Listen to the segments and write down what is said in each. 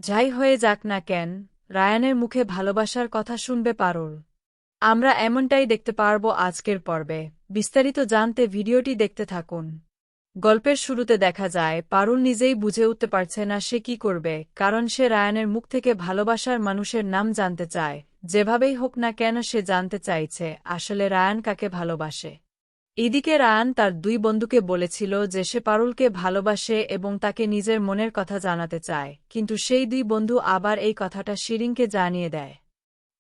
যাই হয়ে যাক না কেন, রায়ানের মুখে ভালোবাসার কথা শুনবে পারুল। আমরা এমনটাই দেখতে পারব আজকের পর্বে। বিস্তারিত জানতে ভিডিওটি দেখতে থাকুন। গল্পের শুরুতে দেখা যায় পারুল নিজেই বুঝে উঠতে পারছে না সে কি করবে, কারণ সে রায়ানের মুখ থেকে ভালোবাসার মানুষের নাম জানতে চায়। যেভাবেই হোক না কেন সে জানতে চাইছে আসলে রায়ান কাকে ভালোবাসে। এদিকে রায়ান তার দুই বন্ধুকে বলেছিল যে সে পারুলকে ভালোবাসে এবং তাকে নিজের মনের কথা জানাতে চায়, কিন্তু সেই দুই বন্ধু আবার এই কথাটা শিরিনকে জানিয়ে দেয়।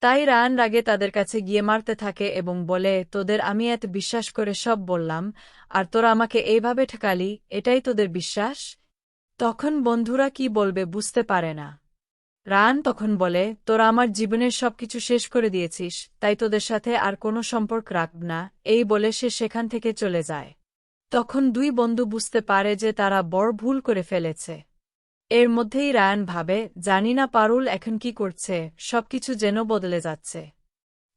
তাই রায়ান রাগে তাদের কাছে গিয়ে মারতে থাকে এবং বলে, তোদের আমি এত বিশ্বাস করে সব বললাম, আর তোরা আমাকে এইভাবে ঠকালি, এটাই তোদের বিশ্বাস? তখন বন্ধুরা কি বলবে বুঝতে পারে না। রায়ান তখন বলে, তোরা আমার জীবনের সবকিছু শেষ করে দিয়েছিস, তাই তোদের সাথে আর কোনো সম্পর্ক রাখব না। এই বলে সে সেখান থেকে চলে যায়। তখন দুই বন্ধু বুঝতে পারে যে তারা বড় ভুল করে ফেলেছে। এর মধ্যেই রায়ান ভাবে, জানি না পারুল এখন কি করছে, সবকিছু যেন বদলে যাচ্ছে।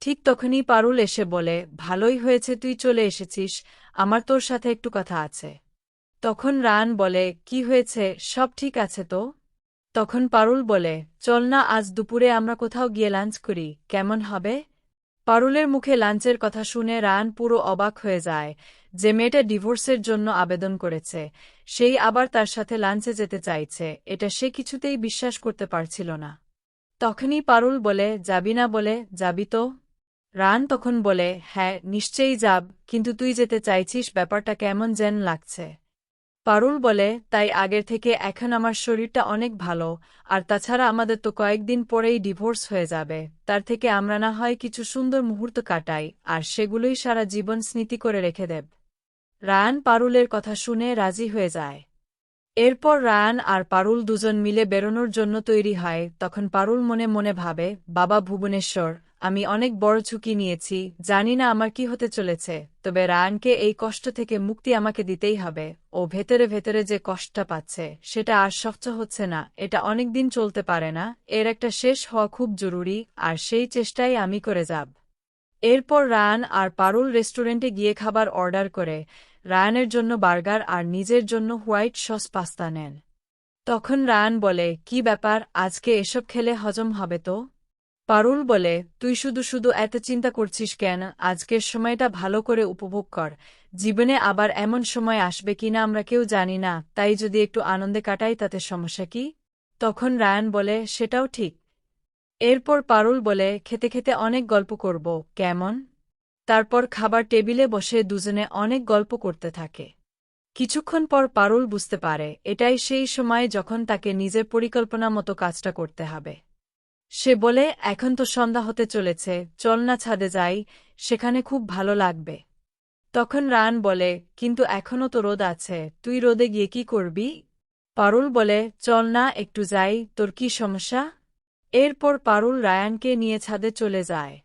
ঠিক তখনই পারুল এসে বলে, ভালোই হয়েছে তুই চলে এসেছিস, আমার তোর সাথে একটু কথা আছে। তখন রায়ান বলে, কি হয়েছে, সব ঠিক আছে তো? তখন পারুল বলে, চল না আজ দুপুরে আমরা কোথাও গিয়ে লাঞ্চ করি, কেমন হবে? পারুলের মুখে লাঞ্চের কথা শুনে রায়ান পুরো অবাক হয়ে যায়। যে মেয়েটা ডিভোর্সের জন্য আবেদন করেছে, সেই আবার তার সাথে লাঞ্চে যেতে চাইছে, এটা সে কিছুতেই বিশ্বাস করতে পারছিল না। তখনই পারুল বলে, যাবি না বলে, যাবি তো? রায়ান তখন বলে, হ্যাঁ নিশ্চয়ই যাব, কিন্তু তুই যেতে চাইছিস, ব্যাপারটা কেমন যেন লাগছে। পারুল বলে, তাই আগের থেকে এখন আমার শরীরটা অনেক ভালো, আর তাছাড়া আমাদের তো কয়েকদিন পরেই ডিভোর্স হয়ে যাবে, তার থেকে আমরা না হয় কিছু সুন্দর মুহূর্ত কাটাই, আর সেগুলোই সারা জীবন স্মৃতি করে রেখে দেব। রায়ান পারুলের কথা শুনে রাজি হয়ে যায়। এরপর রায়ান আর পারুল দুজন মিলে বেরোনোর জন্য তৈরি হয়। তখন পারুল মনে মনে ভাবে, বাবা ভুবনেশ্বর, আমি অনেক বড় ঝুঁকি নিয়েছি, জানি না আমার কি হতে চলেছে, তবে রায়ানকে এই কষ্ট থেকে মুক্তি আমাকে দিতেই হবে। ও ভেতরে ভেতরে যে কষ্টটা পাচ্ছে সেটা আর সহ্য হচ্ছে না, এটা অনেক দিন চলতে পারে না, এর একটা শেষ হওয়া খুব জরুরি, আর সেই চেষ্টাই আমি করে যাব। এরপর রায়ান আর পারুল রেস্টুরেন্টে গিয়ে খাবার অর্ডার করে। রায়ানের জন্য বার্গার আর নিজের জন্য হোয়াইট সস পাস্তা নেন। তখন রায়ান বলে, কি ব্যাপার, আজকে এসব খেলে হজম হবে তো? পারুল বলে, তুই শুধু শুধু এত চিন্তা করছিস কেন, আজকের সময়টা ভালো করে উপভোগ কর। জীবনে আবার এমন সময় আসবে কিনা আমরা কেউ জানি না, তাই যদি একটু আনন্দে কাটাই তাতে সমস্যা কি? তখন রায়ান বলে, সেটাও ঠিক। এরপর পারুল বলে, খেতে খেতে অনেক গল্প করব, কেমন? তারপর খাবার টেবিলে বসে দুজনে অনেক গল্প করতে থাকে। কিছুক্ষণ পর পারুল বুঝতে পারে এটাই সেই সময় যখন তাকে নিজের পরিকল্পনা মতো কাজটা করতে হবে। সে বলে, এখন তো সন্ধ্যা হতে চলেছে, চল না ছাদে যাই, সেখানে খুব ভালো লাগবে। তখন রায়ান বলে, কিন্তু এখনও তো রোদ আছে, তুই রোদে গিয়ে কি করবি? পারুল বলে, চল না একটু যাই, তোর কি সমস্যা? এরপর পারুল রায়ানকে নিয়ে ছাদে চলে যায়।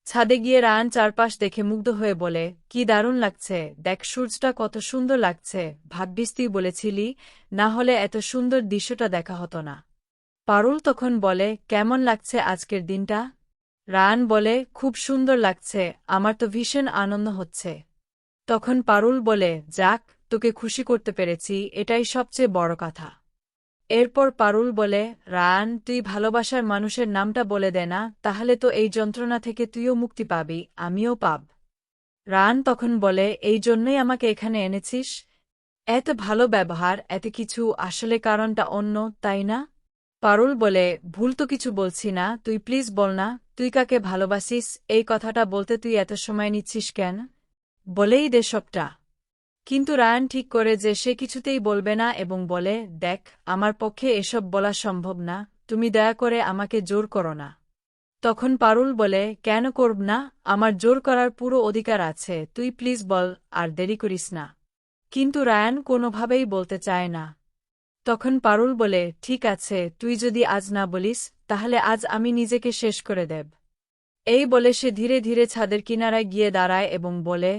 ছাদে গিয়ে রায়ান চারপাশ দেখে মুগ্ধ হয়ে বলে, কি দারুণ লাগছে, দেখ সূর্যটা কত সুন্দর লাগছে, ভাগ্যিস তুই বলেছিলি, না হলে এত সুন্দর দৃশ্যটা দেখা হতো না। পারুল তখন বলে, কেমন লাগছে আজকের দিনটা? রায়ান বলে, খুব সুন্দর লাগছে, আমার তো ভীষণ আনন্দ হচ্ছে। তখন পারুল বলে, যাক, তোকে খুশি করতে পেরেছি, এটাই সবচেয়ে বড় কথা। এরপর পারুল বলে, রায়ান, তুই ভালোবাসার মানুষের নামটা বলে দে না, তাহলে তো এই যন্ত্রণা থেকে তুইও মুক্তি পাবি, আমিও পাব। রায়ান তখন বলে, এই জন্যই আমাকে এখানে এনেছিস? এত ভালো ব্যবহার, এত কিছু, আসলে কারণটা অন্য, তাই না? পারুল বলে, ভুল তো কিছু বলছি না, তুই প্লিজ বল না, তুই কাকে ভালোবাসিস, এই কথাটা বলতে তুই এত সময় নিচ্ছিস কেন? বলেই দে সবটা। কিন্তু রায়ান ঠিক করে যে সে কিছুতেই বলবে না এবং বলে, দেখ, আমার পক্ষে এসব বলা সম্ভব না, তুমি দয়া করে আমাকে জোর করো না। তখন পারুল বলে, কেন করব না, আমার জোর করার পুরো অধিকার আছে, তুই প্লিজ বল, আর দেরি করিস না। কিন্তু রায়ান কোনোভাবেই বলতে চায় না। তখন পারুল বলে, ঠিক আছে, তুই যদি আজ না বলিস, তাহলে আজ আমি নিজেকে শেষ করে দেব। এই বলে সে ধীরে ধীরে ছাদের কিনারায় গিয়ে দাঁড়ায় এবং বলে,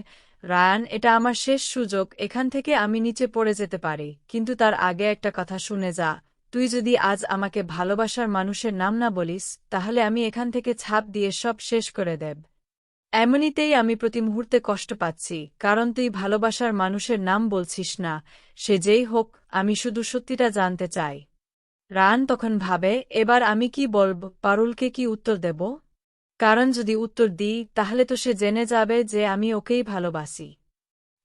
রায়ান, এটা আমার শেষ সুযোগ, এখান থেকে আমি নিচে পড়ে যেতে পারি, কিন্তু তার আগে একটা কথা শুনে যা, তুই যদি আজ আমাকে ভালোবাসার মানুষের নাম না বলিস, তাহলে আমি এখান থেকে ছাপ দিয়ে সব শেষ করে দেব। এমনিতেই আমি প্রতি মুহূর্তে কষ্ট পাচ্ছি, কারণ তুই ভালোবাসার মানুষের নাম বলছিস না, সে যেই হোক, আমি শুধু সত্যিটা জানতে চাই। রায়ান তখন ভাবে, এবার আমি কি বলব, পারুলকে কি উত্তর দেব? কারণ যদি উত্তর দিই তাহলে তো সে জেনে যাবে যে আমি ওকেই ভালোবাসি।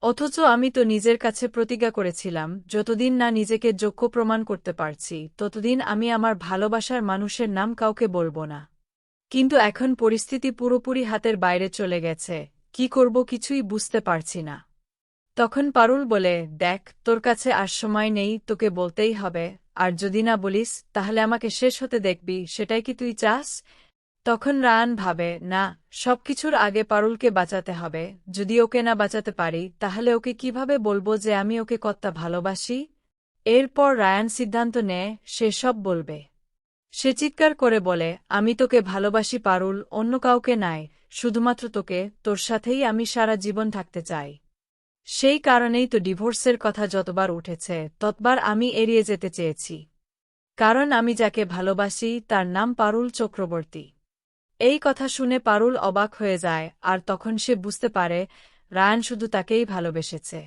অথচ আমি তো নিজের কাছে প্রতিজ্ঞা করেছিলাম, যতদিন না নিজেকে যোগ্য প্রমাণ করতে পারছি ততদিন আমি আমার ভালোবাসার মানুষের নাম কাউকে বলবো না। কিন্তু এখন পরিস্থিতি পুরোপুরি হাতের বাইরে চলে গেছে, কি করব কিছুই বুঝতে পারছি না। তখন পারুল বলে, দেখ, তোর কাছে আর সময় নেই, তোকে বলতেই হবে, আর যদি না বলিস তাহলে আমাকে শেষ হতে দেখবি, সেটাই কি তুই চাস? তখন রায়ান ভাবে, না, সবকিছুর আগে পারুলকে বাঁচাতে হবে, যদি ওকে না বাঁচাতে পারি তাহলে ওকে কিভাবে বলবো যে আমি ওকে কতটা ভালোবাসি? এরপর রায়ান সিদ্ধান্ত নেয় সে সব বলবে। সে চিৎকার করে বলে, আমি তোকে ভালোবাসি পারুল, অন্য কাউকে নাই, শুধুমাত্র তোকে, তোর সাথেই আমি সারা জীবন থাকতে চাই। সেই কারণেই তো ডিভোর্সের কথা যতবার উঠেছে ততবার আমি এড়িয়ে যেতে চেয়েছি। কারণ আমি যাকে ভালোবাসি তার নাম পারুল চক্রবর্তী। এই কথা শুনে পারুল অবাক হয়ে যায়, আর তখন সে বুঝতে পারে রায়ান শুধু তাকেই ভালোবেসেছে।